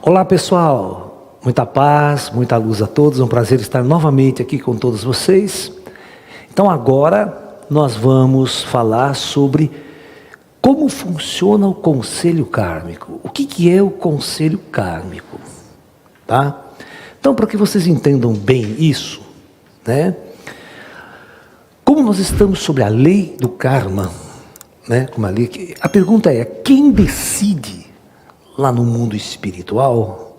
Olá pessoal, muita paz, muita luz a todos, é um prazer estar novamente aqui com todos vocês. Então agora nós vamos falar sobre como funciona o conselho kármico. O que é o conselho kármico? Tá? Então, para que vocês entendam bem isso, né? Como nós estamos sobre a lei do karma, né? A pergunta é, quem decide lá no mundo espiritual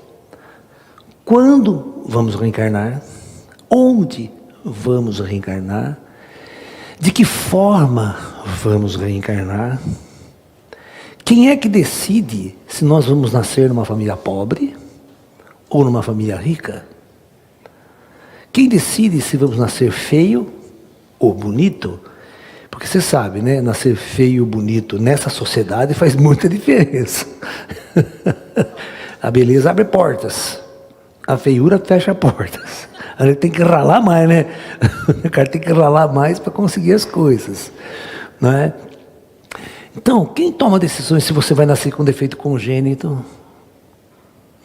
quando vamos reencarnar, onde vamos reencarnar, de que forma vamos reencarnar? Quem é que decide se nós vamos nascer numa família pobre ou numa família rica? Quem decide se vamos nascer feio ou bonito? Porque você sabe, né? Nascer feio ou bonito nessa sociedade faz muita diferença. A beleza abre portas, a feiura fecha portas. A gente tem que ralar mais, né? O cara tem que ralar mais para conseguir as coisas, não é? Então, quem toma decisões se você vai nascer com defeito congênito?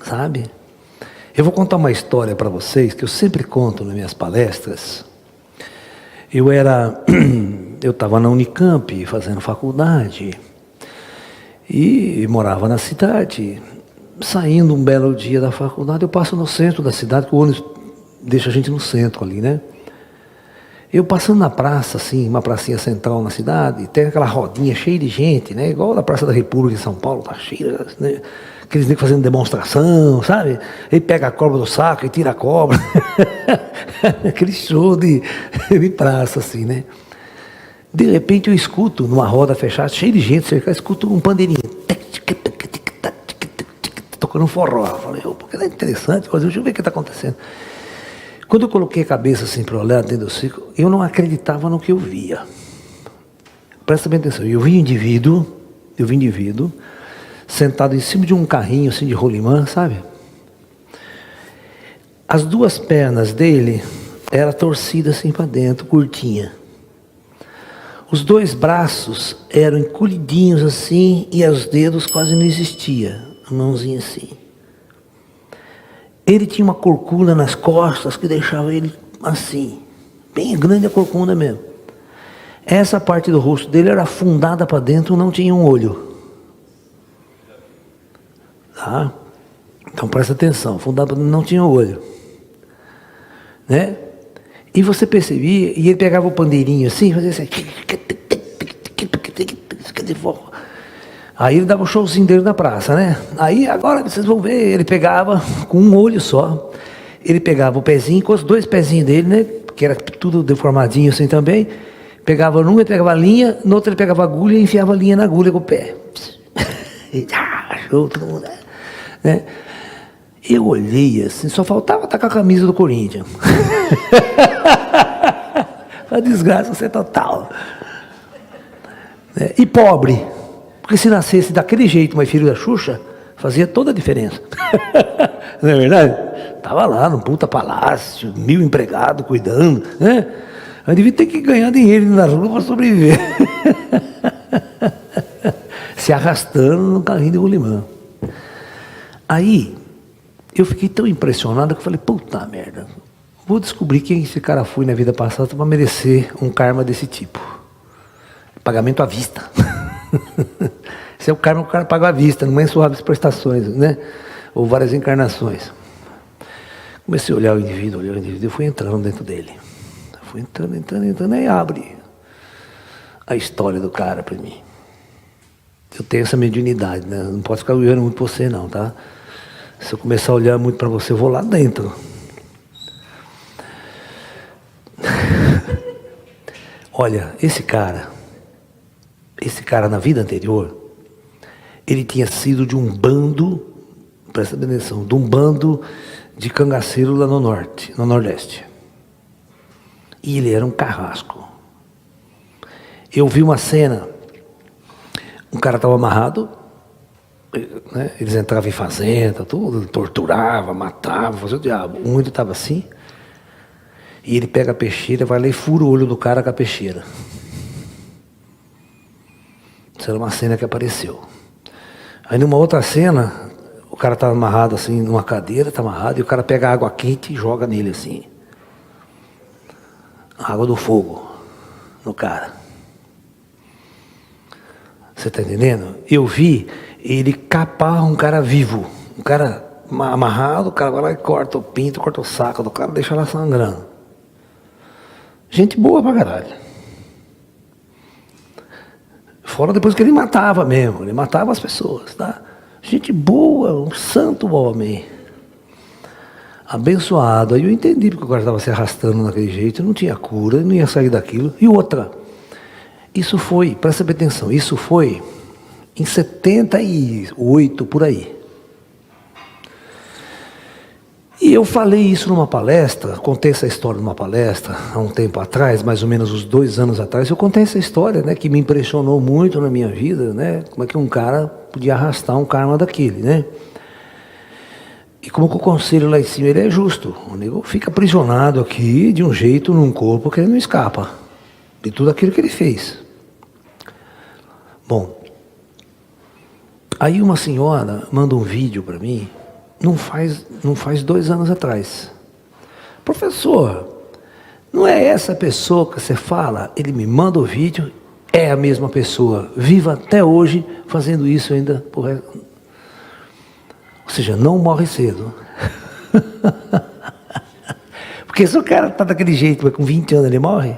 Sabe? Eu vou contar uma história para vocês, que eu sempre conto nas minhas palestras. Eu estava na Unicamp, fazendo faculdade, e morava na cidade. Saindo um belo dia da faculdade, eu passo no centro da cidade, que o ônibus deixa a gente no centro ali, né? Eu passando na praça, assim, uma pracinha central na cidade, tem aquela rodinha cheia de gente, né? Igual na Praça da República em São Paulo, tá cheia, né? Aqueles negros fazendo demonstração, sabe? Ele pega a cobra do saco e tira a cobra. Aquele show de praça, assim, né? De repente eu escuto, numa roda fechada, cheia de gente cercada, escuto um pandeirinho. Tocando um forró. Eu falei, porque é interessante, deixa eu ver o que está acontecendo. Quando eu coloquei a cabeça assim para olhar dentro do ciclo, eu não acreditava no que eu via. Presta bem atenção, eu vi um indivíduo, sentado em cima de um carrinho assim de rolimã, sabe? As duas pernas dele eram torcidas assim para dentro, curtinha. Os dois braços eram encolhidinhos assim e os dedos quase não existiam, a mãozinha assim. Ele tinha uma corcunda nas costas que deixava ele assim, bem grande a corcunda mesmo. Essa parte do rosto dele era afundada para dentro, não tinha um olho. Tá? Então presta atenção, afundada para dentro, não tinha um olho. Né? E você percebia, e ele pegava o pandeirinho assim, fazia assim. Aí ele dava o showzinho dele na praça, né? Aí agora vocês vão ver, ele pegava com um olho só, ele pegava o pezinho, com os dois pezinhos dele, né? Que era tudo deformadinho assim também. Pegava num, ele pegava a linha, no outro ele pegava a agulha e enfiava a linha na agulha com o pé. Show, todo mundo, né? Eu olhei assim, só faltava estar com a camisa do Corinthians. A desgraça ser total. E pobre. Porque se nascesse daquele jeito, mas filho da Xuxa, fazia toda a diferença. Não é verdade? Estava lá num puta palácio, 1000 empregados cuidando, né? Eu devia ter que ganhar dinheiro na rua para sobreviver. Se arrastando no carrinho de rolimã. Aí, eu fiquei tão impressionado que eu falei, puta merda, vou descobrir quem esse cara foi na vida passada para merecer um karma desse tipo. Pagamento à vista. Esse é o karma que o cara paga à vista, não é suaves prestações, né? Ou várias encarnações. Comecei a olhar o indivíduo, eu fui entrando dentro dele. Fui entrando, aí abre a história do cara para mim. Eu tenho essa mediunidade, né? Não posso ficar olhando muito para você não, tá? Se eu começar a olhar muito para você, eu vou lá dentro. Olha, esse cara na vida anterior, ele tinha sido de um bando, presta atenção, de um bando de cangaceiro lá no norte, no nordeste. E ele era um carrasco. Eu vi uma cena, um cara estava amarrado, né? Eles entravam em fazenda, tudo, torturava, matava, fazia o diabo. Um ele estava assim, e ele pega a peixeira, vai lá e fura o olho do cara com a peixeira. Isso era uma cena que apareceu. Aí numa outra cena, o cara está amarrado assim numa cadeira, está amarrado, e o cara pega água quente e joga nele assim. Água do fogo no cara. Você está entendendo? Eu vi ele capar um cara vivo. Um cara amarrado, o cara vai lá e corta o pinto, corta o saco do cara, deixa lá sangrando. Gente boa pra caralho. Fora depois que ele matava mesmo, ele matava as pessoas, tá? Gente boa, um santo homem. Abençoado. Aí eu entendi porque o cara estava se arrastando daquele jeito, não tinha cura, não ia sair daquilo. E outra, isso foi, presta bem atenção, isso foi em 78, por aí. E eu falei isso numa palestra, contei essa história numa palestra, há um tempo atrás, mais ou menos uns 2 anos atrás, eu contei essa história, né, que me impressionou muito na minha vida, né, como é que um cara podia arrastar um karma daquele, né. E como que o conselho lá em cima, ele é justo, o nego fica aprisionado aqui, de um jeito, num corpo que ele não escapa, de tudo aquilo que ele fez. Bom, aí uma senhora manda um vídeo para mim, não faz 2 anos atrás. Professor, não é essa pessoa que você fala? Ele me manda o vídeo, é a mesma pessoa, viva até hoje fazendo isso ainda. Ou seja, não morre cedo. Porque se o cara está daquele jeito, com 20 anos ele morre?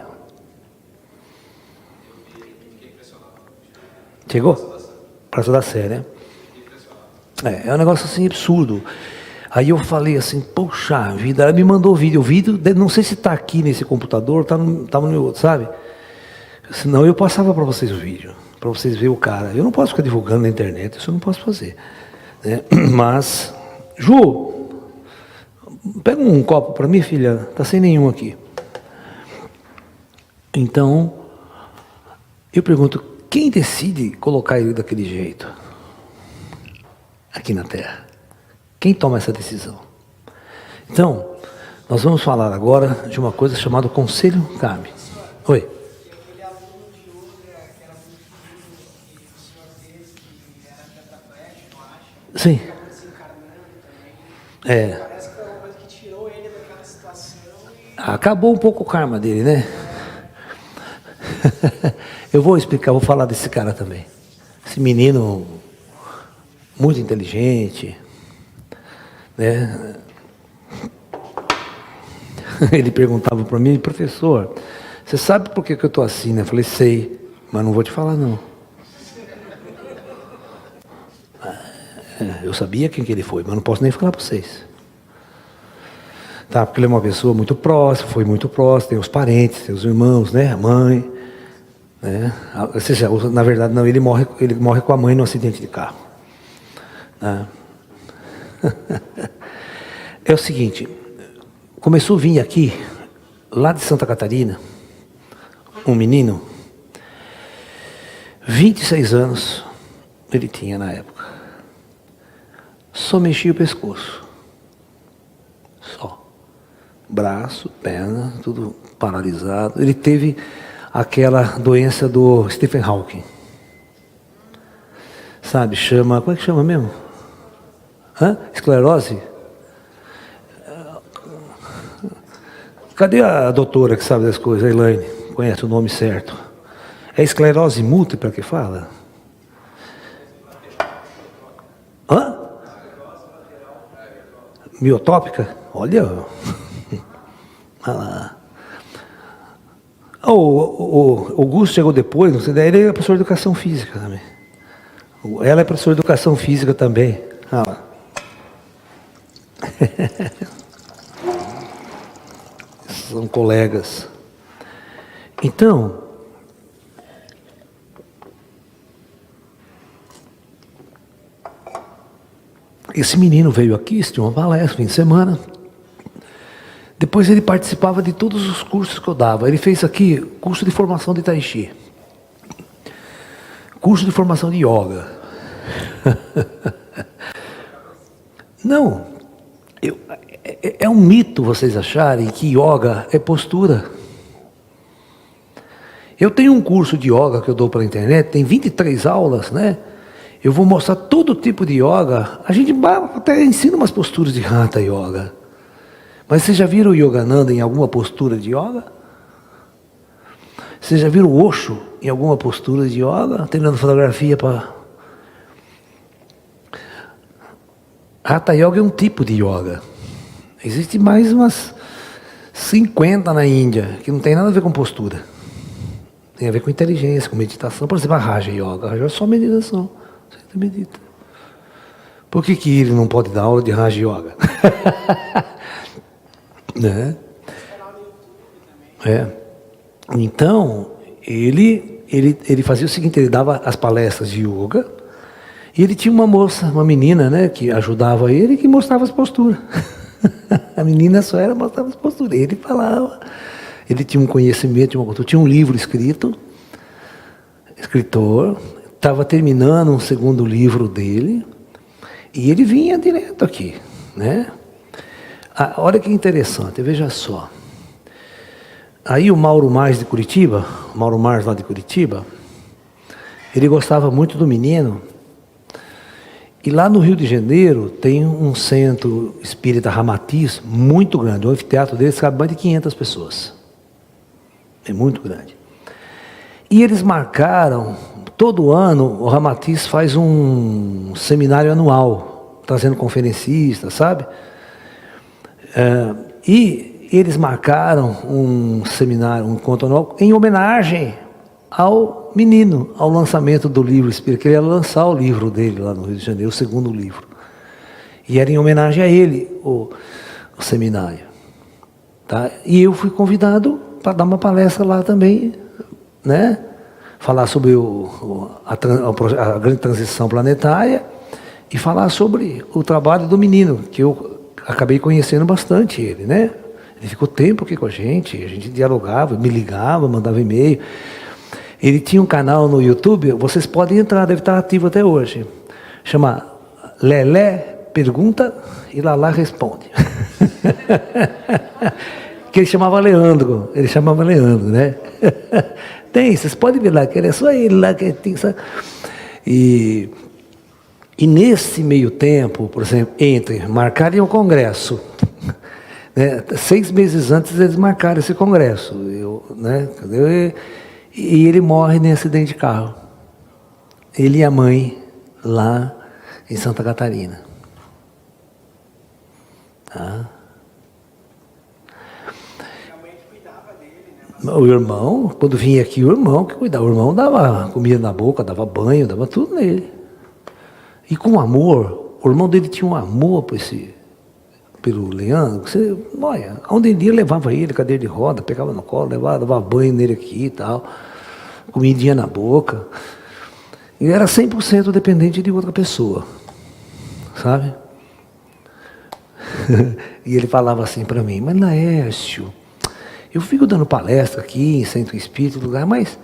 Chegou? Praça da Sé, né? É um negócio assim absurdo. Aí eu falei assim, poxa vida, ela me mandou o vídeo, não sei se está aqui nesse computador, está no meu outro, sabe? Senão eu passava para vocês o vídeo, para vocês verem o cara. Eu não posso ficar divulgando na internet, isso eu não posso fazer, né? Mas, Ju, pega um copo para mim, filha, tá sem nenhum aqui. Então, eu pergunto, quem decide colocar ele daquele jeito? Aqui na Terra. Quem toma essa decisão? Então, nós vamos falar agora de uma coisa chamada Conselho Kármico. Oi. Aquele aluno de yoga, que era muito lindo, que o senhor fez, que era tetraplégico, eu acho. Sim. Acabou desencarnando também. É. Parece que foi uma coisa que tirou ele daquela situação e... Acabou um pouco o karma dele, né? Eu vou explicar, vou falar desse cara também. Esse menino muito inteligente, né? Ele perguntava para mim, professor, você sabe por que eu estou assim, né? Eu falei, sei, mas não vou te falar não. Eu sabia quem que ele foi, mas não posso nem falar para vocês. Tá, porque ele é uma pessoa muito próxima, foi muito próximo, tem os parentes, tem os irmãos, né? A mãe, né? Ou seja, na verdade não, ele morre com a mãe num acidente de carro. É o seguinte, começou a vir aqui, lá de Santa Catarina, um menino, 26 anos ele tinha na época, só mexia o pescoço, só, braço, perna, tudo paralisado. Ele teve aquela doença do Stephen Hawking, sabe, chama, como é que chama mesmo? Esclerose? Cadê a doutora que sabe das coisas? A Elaine, conhece o nome certo. É esclerose múltipla que fala? Miotópica? Olha. Olha lá. O Augusto chegou depois, não sei, ele é professor de educação física também. Ela é professora de educação física também. Olha lá. São colegas. Então, esse menino veio aqui, tinha uma palestra, fim de semana. Depois ele participava de todos os cursos que eu dava. Ele fez aqui curso de formação de Tai Chi, curso de formação de Yoga. Não, é um mito vocês acharem que Yoga é postura. Eu tenho um curso de Yoga que eu dou pela internet, tem 23 aulas, né? Eu vou mostrar todo tipo de yoga. A gente até ensina umas posturas de Hatha Yoga. Mas vocês já viram o Yogananda em alguma postura de yoga? Vocês já viram o Osho em alguma postura de yoga? Tirando fotografia para... Hatha Yoga é um tipo de yoga. Existe mais umas 50 na Índia, que não tem nada a ver com postura. Tem a ver com inteligência, com meditação. Por exemplo, a Raja Yoga. A Raja é só meditação. Você medita. Por que ele não pode dar aula de Raja Yoga? Né? É. Então, ele fazia o seguinte, ele dava as palestras de yoga, e ele tinha uma moça, uma menina, né, que ajudava ele, que mostrava as posturas. A menina só era mostrava as posturas, ele falava. Ele tinha um conhecimento, tinha um livro escritor, estava terminando um segundo livro dele, e ele vinha direto aqui, né? Olha que interessante, veja só. Aí o Mauro Mars de Curitiba, lá de Curitiba, ele gostava muito do menino. E lá no Rio de Janeiro tem um centro espírita Ramatiz muito grande. O anfiteatro deles cabe mais de 500 pessoas. É muito grande. E eles marcaram, todo ano o Ramatiz faz um seminário anual, trazendo conferencistas, sabe? E eles marcaram um seminário, um encontro anual, em homenagem ao menino, ao lançamento do livro espírita, que ele ia lançar o livro dele lá no Rio de Janeiro, o segundo livro. E era em homenagem a ele, o seminário. Tá? E eu fui convidado para dar uma palestra lá também, né? Falar sobre a grande transição planetária e falar sobre o trabalho do menino, que eu acabei conhecendo bastante ele, né? Ele ficou tempo aqui com a gente dialogava, me ligava, mandava e-mail. Ele tinha um canal no YouTube, vocês podem entrar, deve estar ativo até hoje. Chama Lelé Pergunta e Lalá Responde. Que ele chamava Leandro, né? Tem, vocês podem ver lá, que é só ele lá que tem. E nesse meio tempo, por exemplo, entre marcarem o congresso, né, 6 meses antes eles marcaram esse congresso, né, e ele morre nesse acidente de carro. Ele e a mãe lá em Santa Catarina. Tá? O irmão, quando vinha aqui, o irmão que cuidava. O irmão dava comida na boca, dava banho, dava tudo nele. E com amor, o irmão dele tinha um amor pelo Leandro. Você, olha, onde ele ia, levava ele, cadeira de roda, pegava no colo, dava banho nele aqui e tal. Comidinha na boca. E era 100% dependente de outra pessoa. Sabe? E ele falava assim para mim, mas Laércio, eu fico dando palestra aqui em centro espírita, lugar, mas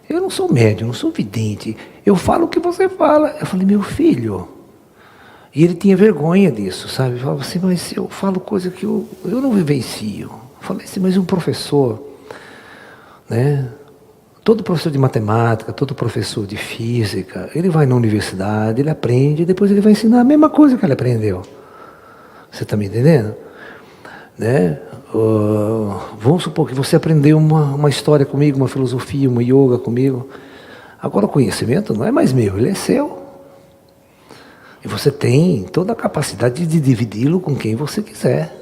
eu não sou médium, não sou vidente. Eu falo o que você fala. Eu falei, meu filho. E ele tinha vergonha disso, sabe? Ele falava assim, mas eu falo coisa que eu não vivencio. Eu falei assim, mas um professor, né? Todo professor de matemática, todo professor de física, ele vai na universidade, ele aprende, e depois ele vai ensinar a mesma coisa que ele aprendeu. Você está me entendendo? Né? Vamos supor que você aprendeu uma história comigo, uma filosofia, uma yoga comigo. Agora o conhecimento não é mais meu, ele é seu. E você tem toda a capacidade de dividi-lo com quem você quiser.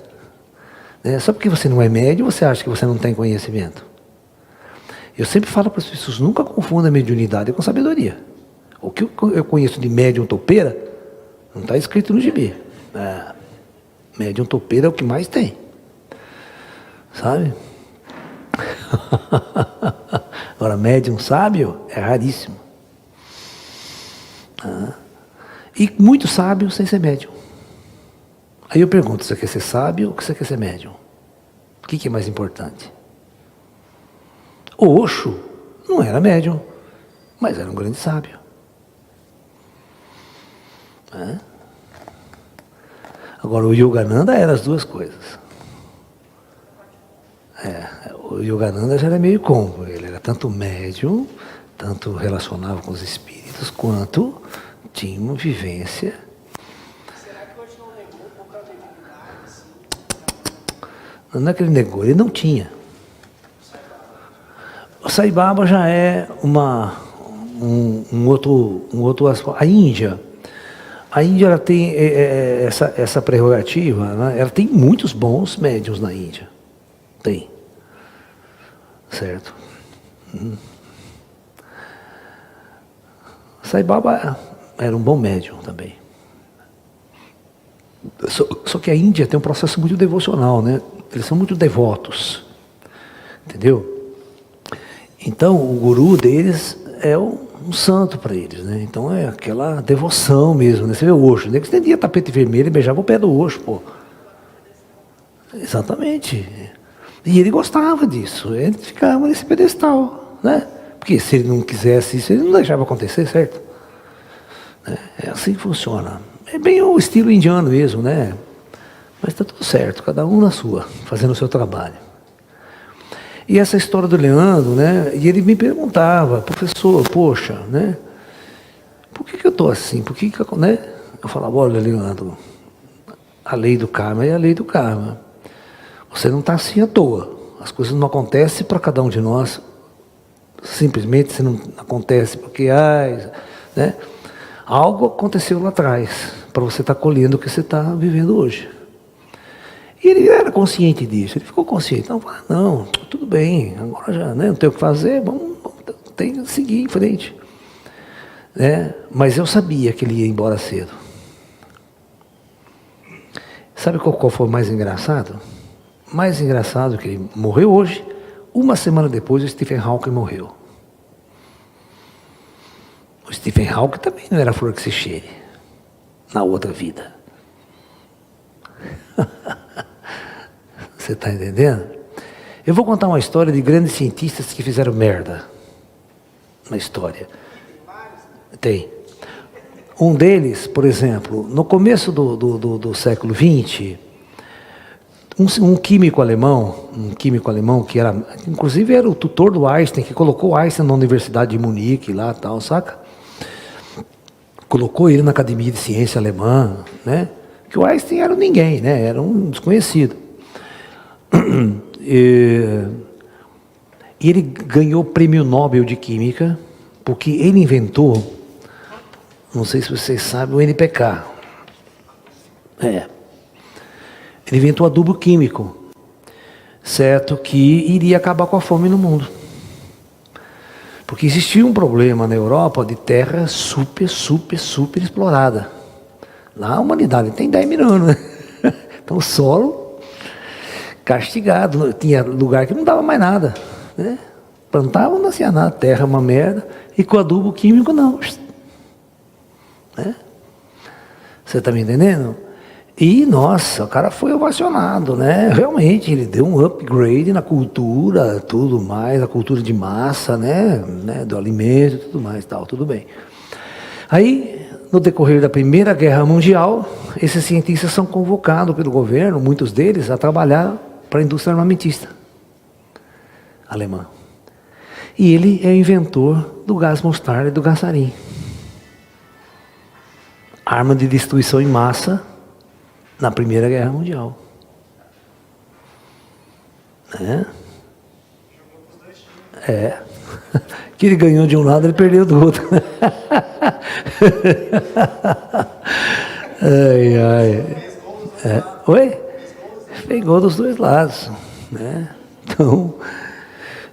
Né? Só porque você não é médium, você acha que você não tem conhecimento. Eu sempre falo para as pessoas, nunca confunda mediunidade com sabedoria. O que eu conheço de médium topeira, não está escrito no gibi. Médium topeira é o que mais tem. Sabe? Agora, médium sábio é raríssimo. E muito sábio sem ser médium. Aí eu pergunto, você quer ser sábio ou você quer ser médium? O que é mais importante? O Osho não era médium, mas era um grande sábio. Agora, o Yogananda era as duas coisas. O Yogananda já era meio combo. Ele era tanto médium, tanto relacionava com os espíritos, quanto tinha uma vivência. Será que hoje não negou pouca mediunidade, assim? Não é que ele negou, ele não tinha. O Sai Baba já é um outro aspecto. A Índia ela tem essa prerrogativa, né? Ela tem muitos bons médiuns na Índia. Tem. Certo? Sai Baba era um bom médium também. Só que a Índia tem um processo muito devocional, né? Eles são muito devotos. Entendeu? Então, o guru deles é um santo para eles, né? Então, é aquela devoção mesmo, né? Você vê o Osho, né? Que estendia tapete vermelho e beijava o pé do Osho, pô. Exatamente. E ele gostava disso. Ele ficava nesse pedestal, né? Porque se ele não quisesse isso, ele não deixava acontecer, certo? É assim que funciona. É bem o estilo indiano mesmo, né? Mas está tudo certo, cada um na sua, fazendo o seu trabalho. E essa história do Leandro, né? E ele me perguntava, professor, poxa, né? Por que eu estou assim? Por que né? Eu falava, olha, Leandro, a lei do karma é a lei do karma. Você não está assim à toa. As coisas não acontecem para cada um de nós. Simplesmente se não acontece porque, né? Algo aconteceu lá atrás, para você estar colhendo o que você está vivendo hoje. E ele era consciente disso, ele ficou consciente. Não, tudo bem, agora já não tem o que fazer, tem que seguir em frente. Né? Mas eu sabia que ele ia embora cedo. Sabe qual foi o mais engraçado? Mais engraçado que ele morreu hoje, uma semana depois o Stephen Hawking morreu. O Stephen Hawking também não era flor que se cheire, na outra vida. Você está entendendo? Eu vou contar uma história de grandes cientistas que fizeram merda na história. Tem. Um deles, por exemplo, no começo do século XX, um químico alemão que era, inclusive era o tutor do Einstein, que colocou o Einstein na Universidade de Munique, lá tal, saca? Colocou ele na Academia de Ciência Alemã, né? Que o Einstein era um ninguém, né? Era um desconhecido. E ele ganhou o Prêmio Nobel de Química, porque ele inventou, não sei se vocês sabem, o NPK. Ele inventou adubo químico, certo? Que iria acabar com a fome no mundo. Porque existia um problema na Europa de terra super explorada. Lá a humanidade tem 10 mil anos, né? Então o solo castigado, tinha lugar que não dava mais nada, né? Plantava, não nascia nada, terra uma merda, e com adubo químico não. Né? Você está me entendendo? E, nossa, o cara foi ovacionado, né? Realmente, ele deu um upgrade na cultura, tudo mais, a cultura de massa, né? Do alimento e tudo mais, tal, tudo bem. Aí, no decorrer da Primeira Guerra Mundial, esses cientistas são convocados pelo governo, muitos deles, a trabalhar para a indústria armamentista alemã. E ele é inventor do gás mostarda e do gás sarin. Arma de destruição em massa na Primeira Guerra Mundial. Que ele ganhou de um lado, ele perdeu do outro. Oi? Pegou dos dois lados, né? Então,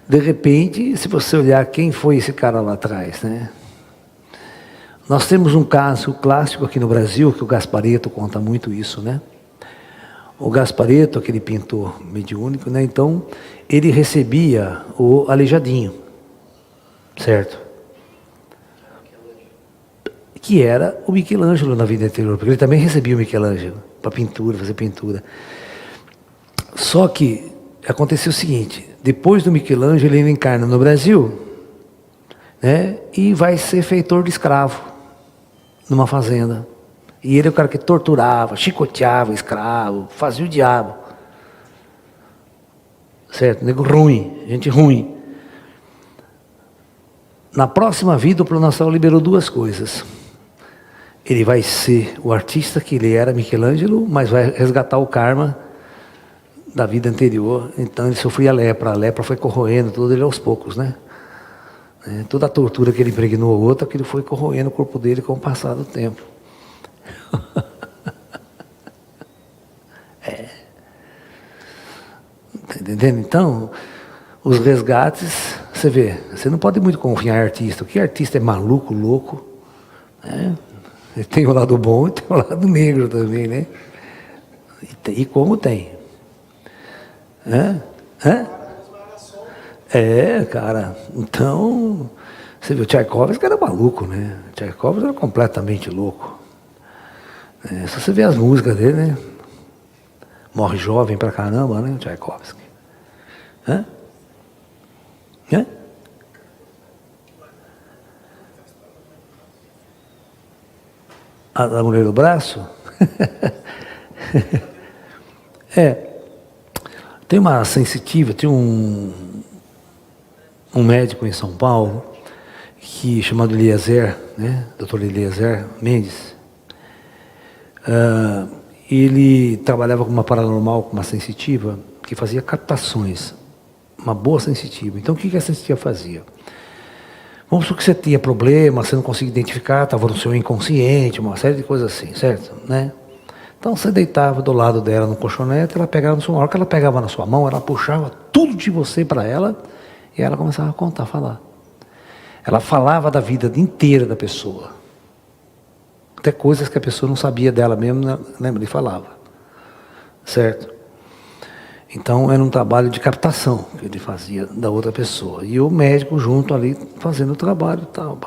de repente, se você olhar quem foi esse cara lá atrás, né? Nós temos um caso clássico aqui no Brasil, que o Gasparetto conta muito isso, né? O Gasparetto, aquele pintor mediúnico, né? Então, ele recebia o Aleijadinho, certo? Que era o Michelangelo na vida anterior, porque ele também recebia o Michelangelo para pintura, fazer pintura. Só que aconteceu o seguinte, depois do Michelangelo ele encarna no Brasil, né? E vai ser feitor de escravo numa fazenda. E ele é o cara que torturava, chicoteava escravo, fazia o diabo. Certo? Nego ruim, gente ruim. Na próxima vida o Plano Astral liberou duas coisas. ele vai ser o artista que ele era, Michelangelo, mas vai resgatar o karma da vida anterior. Então ele sofria lepra, a lepra foi corroendo tudo ele aos poucos, né? Toda a tortura que ele impregnou ao outro, aquilo foi corroendo o corpo dele com o passar do tempo. Tá entendendo? Então, os resgates, você vê, você não pode muito confiar em artista, porque artista é maluco, louco, né? Ele tem o lado bom e tem o lado negro também, né? E como tem. Cara, então, você viu, o Tchaikovsky era maluco, né? O Tchaikovsky era completamente louco. Se você vê as músicas dele, né? Morre jovem pra caramba, né? O Tchaikovsky. A mulher do braço? Tem uma sensitiva, tem um médico em São Paulo, chamado Eliezer, né? Dr. Eliezer Mendes. Ele trabalhava com uma paranormal, com uma sensitiva, que fazia captações, uma boa sensitiva. Então o que a sensitiva fazia? Vamos supor que você tinha problema, você não conseguia identificar, estava no seu inconsciente, uma série de coisas assim, certo? Né? Então você deitava do lado dela no colchonete, ela pegava na sua mão. A hora que ela pegava na sua mão, ela puxava tudo de você para ela e ela começava a contar, a falar. Ela falava da vida inteira da pessoa. Até coisas que a pessoa não sabia dela mesmo, lembra? Ele falava. Certo? Então era um trabalho de captação que ele fazia da outra pessoa. E o médico junto ali fazendo o trabalho e tal.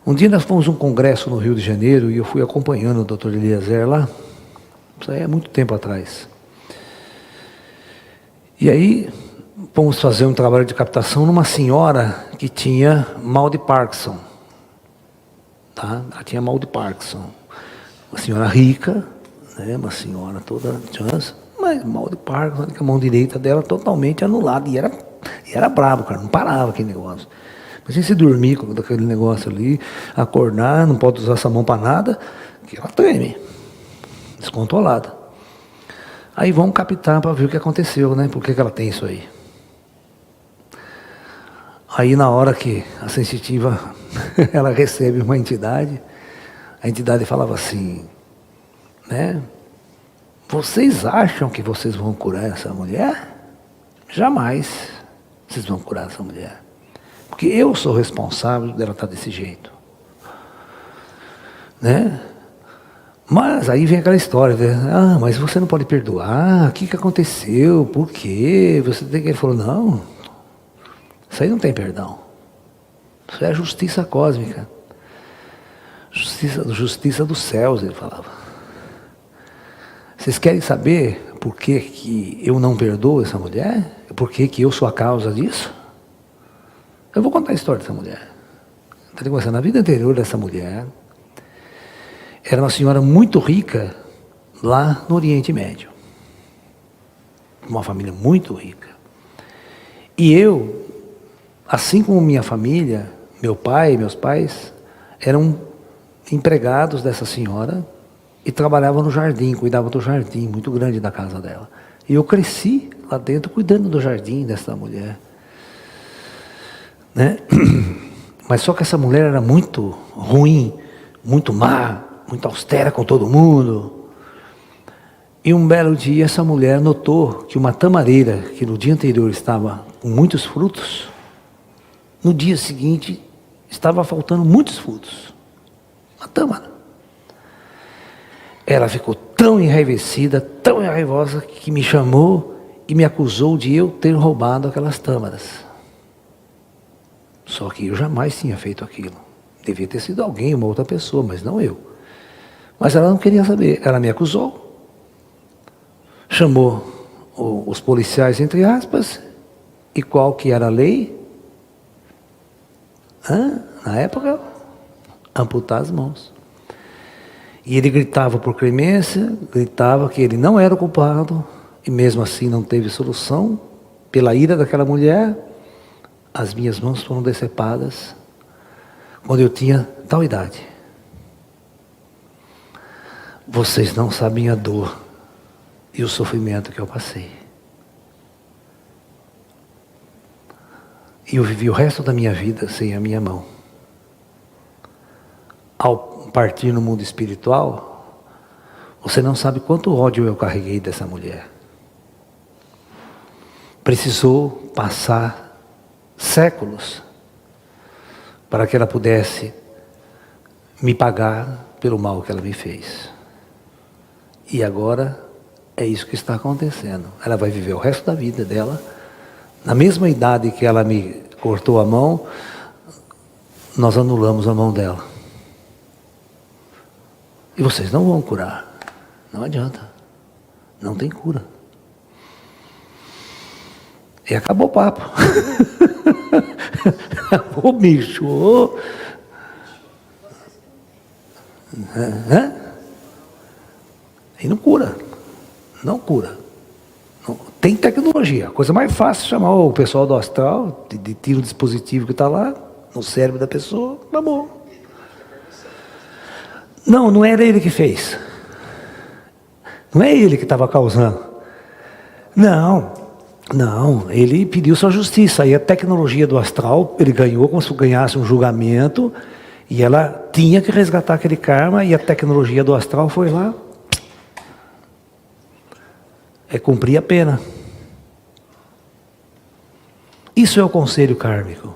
Um dia nós fomos a um congresso no Rio de Janeiro e eu fui acompanhando o Dr. Eliezer lá. Isso aí é muito tempo atrás. E aí fomos fazer um trabalho de captação numa senhora que tinha mal de Parkinson. Tá? Ela tinha mal de Parkinson. Uma senhora rica, né? Uma senhora toda chance, mas mal de Parkinson, com a mão direita dela totalmente anulada. E era brabo, cara, não parava aquele negócio. Mas se dormir com aquele negócio ali, acordar, não pode usar essa mão para nada, que ela treme, descontrolada. Aí vamos captar para ver o que aconteceu, né? Por que ela tem isso aí? Aí na hora que a sensitiva, ela recebe uma entidade, a entidade falava assim, né? Vocês acham que vocês vão curar essa mulher? Jamais vocês vão curar essa mulher. Porque eu sou responsável dela estar desse jeito. Né? Mas aí vem aquela história, né? Mas você não pode perdoar, o que aconteceu, por quê? Ele falou, não, isso aí não tem perdão. Isso é justiça cósmica. Justiça dos céus, ele falava. Vocês querem saber por que eu não perdoo essa mulher? Por que eu sou a causa disso? Eu vou contar a história dessa mulher. Na vida anterior dessa mulher, era uma senhora muito rica lá no Oriente Médio. Uma família muito rica. E eu, assim como minha família, meu pai e meus pais, eram empregados dessa senhora e trabalhavam no jardim, cuidavam do jardim muito grande da casa dela. E eu cresci lá dentro cuidando do jardim dessa mulher. Né? Mas só que essa mulher era muito ruim, muito má, muito austera com todo mundo. E um belo dia essa mulher notou que uma tamareira, que no dia anterior estava com muitos frutos, no dia seguinte estava faltando muitos frutos. Uma tâmara. Ela ficou tão enraivecida, tão raivosa, que me chamou e me acusou de eu ter roubado aquelas tâmaras. Só que eu jamais tinha feito aquilo. Devia ter sido alguém, uma outra pessoa, mas não eu. Mas ela não queria saber. Ela me acusou. Chamou os policiais, entre aspas. E qual que era a lei? Na época, amputar as mãos. E ele gritava por clemência, gritava que ele não era o culpado. E mesmo assim não teve solução. Pela ira daquela mulher, as minhas mãos foram decepadas quando eu tinha tal idade. Vocês não sabem a dor e o sofrimento que eu passei. E eu vivi o resto da minha vida sem a minha mão. Ao partir no mundo espiritual, você não sabe quanto ódio eu carreguei dessa mulher. Precisou passar séculos para que ela pudesse me pagar pelo mal que ela me fez. E agora é isso que está acontecendo. Ela vai viver o resto da vida dela, na mesma idade que ela me cortou a mão, nós anulamos a mão dela. E vocês não vão curar. Não adianta. Não tem cura. E acabou o papo. Ô bicho, ô. E não cura. Não cura. Não. Tem tecnologia. A coisa mais fácil é chamar o pessoal do astral, de tira o dispositivo que está lá, no cérebro da pessoa, tá bom. Não, não era ele que fez. Não é ele que estava causando. Não, ele pediu sua justiça. Aí a tecnologia do astral, ele ganhou como se ganhasse um julgamento, e ela tinha que resgatar aquele karma, e a tecnologia do astral foi lá. É cumprir a pena. Isso é o conselho kármico.